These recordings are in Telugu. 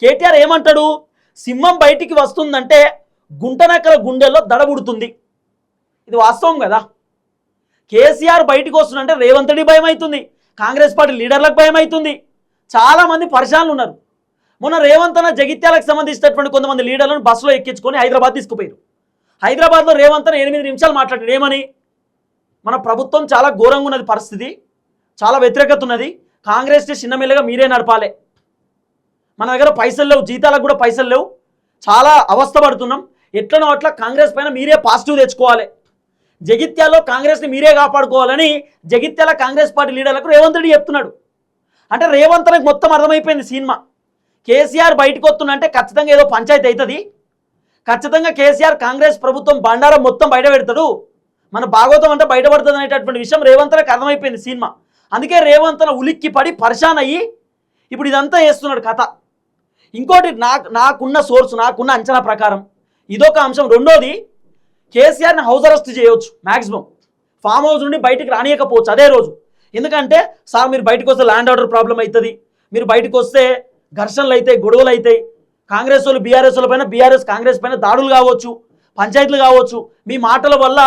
కేటీఆర్ ఏమంటాడు? సింహం బయటికి వస్తుందంటే గుంటనక్కల గుండెల్లో దడబుడుతుంది. ఇది వాస్తవం కదా. కేసీఆర్ బయటికి వస్తుందంటే రేవంత్ రెడ్డి భయం అవుతుంది, కాంగ్రెస్ పార్టీ లీడర్లకు భయం అవుతుంది, చాలామంది పరిశానులు ఉన్నారు. మొన్న రేవంత్ అన్న జగిత్యాలకు సంబంధించినటువంటి కొంతమంది లీడర్లను బస్సులో ఎక్కించుకొని హైదరాబాద్ తీసుకుపోయారు. హైదరాబాద్లో రేవంత్ అన్న 8 నిమిషాలు మాట్లాడాడు. ఏమని? మన ప్రభుత్వం చాలా ఘోరంగా ఉన్నది, పరిస్థితి చాలా వ్యతిరేకత ఉన్నది, కాంగ్రెస్ని చిన్నమెల్లగా మీరే నడపాలి, మన దగ్గర పైసలు లేవు, జీతాలకు కూడా పైసలు లేవు, చాలా అవస్థ పడుతున్నాం, ఎట్లనో అట్లా కాంగ్రెస్ పైన మీరే పాజిటివ్ తెచ్చుకోవాలి, జగిత్యాల్లో కాంగ్రెస్ని మీరే కాపాడుకోవాలని జగిత్యాల కాంగ్రెస్ పార్టీ లీడర్లకు రేవంత్ రెడ్డి చెప్తున్నాడు. అంటే రేవంత్ రెడ్డికి మొత్తం అర్థమైపోయింది సినిమా. కేసీఆర్ బయటకు వస్తుందంటే ఖచ్చితంగా ఏదో పంచాయతీ అవుతుంది, ఖచ్చితంగా కేసీఆర్ కాంగ్రెస్ ప్రభుత్వం బండారం మొత్తం బయట పెడతాడు, మన భాగవతం అంతా బయటపడుతుంది అనేటటువంటి విషయం రేవంత్ రెడ్డికి అర్థమైపోయింది సినిమా. అందుకే రేవంత్ రెడ్డి ఉలిక్కి పడి పరిశాన్ అయ్యి ఇప్పుడు ఇదంతా చేస్తున్నాడు కథ. ఇంకోటి నాకున్న సోర్సు, నాకున్న అంచనా ప్రకారం ఇదొక అంశం. రెండోది, కేసీఆర్ని హౌస్ అరెస్ట్ చేయవచ్చు, మ్యాక్సిమం ఫామ్ హౌస్ నుండి బయటికి రానియకపోవచ్చు అదే రోజు. ఎందుకంటే సార్ మీరు బయటకు వస్తే ల్యాండ్ ఆర్డర్ ప్రాబ్లం అవుతుంది, మీరు బయటకు వస్తే ఘర్షణలు అవుతాయి, గొడవలు అవుతాయి, కాంగ్రెస్ వాళ్ళు బీఆర్ఎస్ వాళ్ళ పైన, బీఆర్ఎస్ కాంగ్రెస్ పైన దాడులు కావచ్చు, పంచాయతీలు కావచ్చు, మీ మాటల వల్ల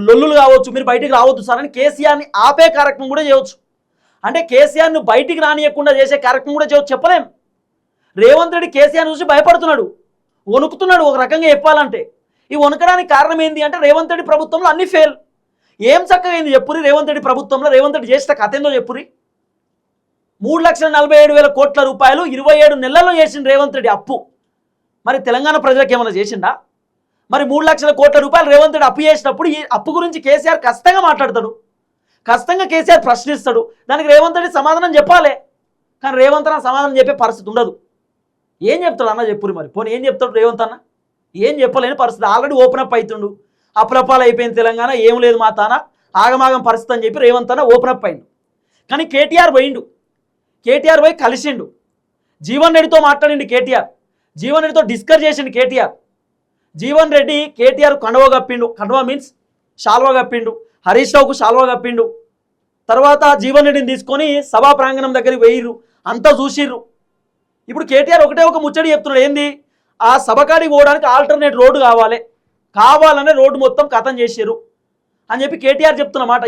లొల్లులు కావచ్చు, మీరు బయటికి రావద్దు సార్ అని కేసీఆర్ని ఆపే కార్యక్రమం కూడా చేయవచ్చు. అంటే కేసీఆర్ను బయటికి రానియకుండా చేసే కార్యక్రమం కూడా చేయవచ్చు, చెప్పలేం. రేవంత్ రెడ్డి కేసీఆర్ చూసి భయపడుతున్నాడు, వణుకుతున్నాడు ఒక రకంగా చెప్పాలంటే. ఈ వణుకడానికి కారణం ఏంటి అంటే రేవంత్ రెడ్డి ప్రభుత్వంలో అన్ని ఫెయిల్. ఏం చక్కగా అయింది చెప్పురి రేవంత్ రెడ్డి ప్రభుత్వంలో? రేవంత్ రెడ్డి చేసిన కథ ఏందో చెప్పురి. 3,47,000 కోట్ల రూపాయలు 27 నెలల్లో చేసిన రేవంత్ రెడ్డి అప్పు. మరి తెలంగాణ ప్రజలకు ఏమైనా చేసిండా? మరి 3 లక్షల కోట్ల రూపాయలు రేవంత్ రెడ్డి అప్పు చేసినప్పుడు ఈ అప్పు గురించి కేసీఆర్ ఖచ్చితంగా మాట్లాడతాడు, ఖచ్చితంగా కేసీఆర్ ప్రశ్నిస్తాడు, దానికి రేవంత్ రెడ్డి సమాధానం చెప్పాలి. కానీ రేవంత్ అన్న సమాధానం చెప్పే పరిస్థితి ఉండదు. ఏం చెప్తాడు అన్న చెప్పురి మరి? పోనీ ఏం చెప్తాడు రేవంత్ అన్న? ఏం చెప్పలేని పరిస్థితి. ఆల్రెడీ ఓపెన్ అప్ అవుతుండు, అప్రపాలు అయిపోయింది తెలంగాణ, ఏం లేదు మా తాన, ఆగమాగం పరిస్థితి అని చెప్పి రేవంత్ అన్న ఓపెన్ అప్ అయిండు. కానీ కేటీఆర్ పోయిండు, కేటీఆర్ పోయి కలిసిండు, జీవన్ రెడ్డితో మాట్లాడిండు కేటీఆర్, జీవన్ రెడ్డితో డిస్కస్ చేసిండు కేటీఆర్. జీవన్ రెడ్డి కేటీఆర్ కండవ కప్పిండు, కండవ మీన్స్ షాల్వా కప్పిండు, హరీష్ రావుకు షాల్వా కప్పిండు. తర్వాత జీవన్ రెడ్డిని తీసుకొని సభా ప్రాంగణం దగ్గరికి పోయిర్రు, అంతా చూసిర్రు. ఇప్పుడు కేటీఆర్ ఒకటే ఒక ముచ్చడి చెప్తున్నాడు, ఏంది? ఆ సభకాడికి పోవడానికి ఆల్టర్నేట్ రోడ్డు కావాలనే రోడ్డు మొత్తం కథం చేసారు అని చెప్పి కేటీఆర్ చెప్తున్నమాట.